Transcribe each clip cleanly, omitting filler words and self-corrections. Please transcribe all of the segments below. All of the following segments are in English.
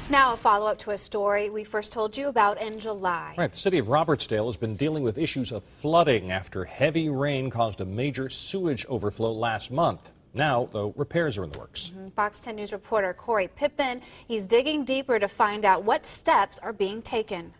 Now a follow-up to a story we first told you about in July. Right, the city of Robertsdale has been dealing with issues of flooding after heavy rain caused a major sewage overflow last month. Now, though, repairs are in the works. Fox 10 News reporter Corey Pippen, he's digging deeper to find out what steps are being taken.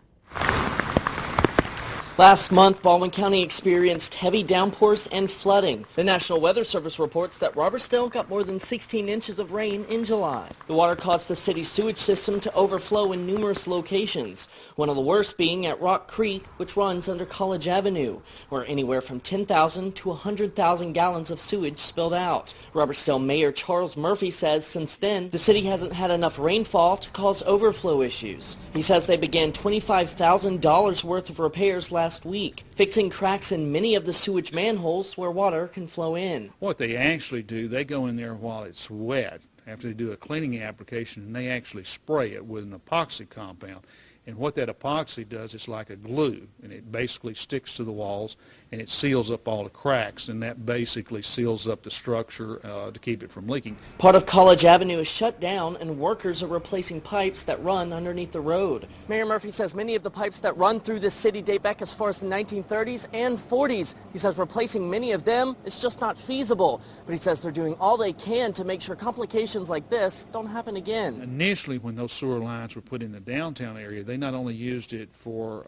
Last month, Baldwin County experienced heavy downpours and flooding. The National Weather Service reports that Robertsdale got more than 16 inches of rain in July. The water caused the city's sewage system to overflow in numerous locations, one of the worst being at Rock Creek, which runs under College Avenue, where anywhere from 10,000 to 100,000 gallons of sewage spilled out. Robertsdale Mayor Charles Murphy says since then, the city hasn't had enough rainfall to cause overflow issues. He says they began $25,000 worth of repairs last week, fixing cracks in many of the sewage manholes where water can flow in. What they actually do, they go in there while it's wet, after they do a cleaning application, and they actually spray it with an epoxy compound. And what that epoxy does, it's like a glue, and it basically sticks to the walls, and it seals up all the cracks, and that basically seals up the structure to keep it from leaking. Part of College Avenue is shut down, and workers are replacing pipes that run underneath the road. Mayor Murphy says many of the pipes that run through this city date back as far as the 1930s and 40s. He says replacing many of them is just not feasible, but he says they're doing all they can to make sure complications like this don't happen again. Initially, when those sewer lines were put in the downtown area, they not only used it for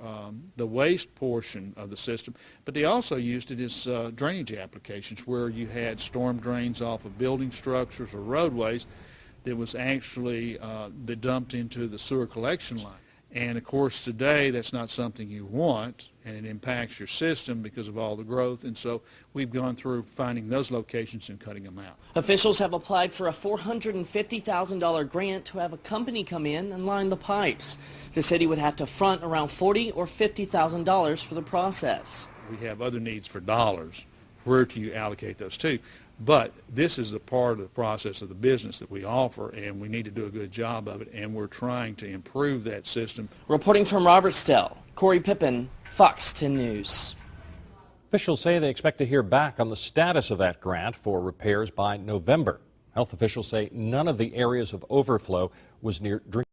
the waste portion of the system, but they also used it as drainage applications where you had storm drains off of building structures or roadways that was actually that dumped into the sewer collection line. And of course today that's not something you want, and it impacts your system because of all the growth, and so we've gone through finding those locations and cutting them out. Officials have applied for a $450,000 grant to have a company come in and line the pipes. The city would have to front around $40,000 or $50,000 for the process. We have other needs for dollars. Where do you allocate those to? But this is a part of the process of the business that we offer, and we need to do a good job of it, and we're trying to improve that system. Reporting from Robertsdale, Corey Pippen, Fox 10 News. Officials say they expect to hear back on the status of that grant for repairs by November. Health officials say none of the areas of overflow was near drinking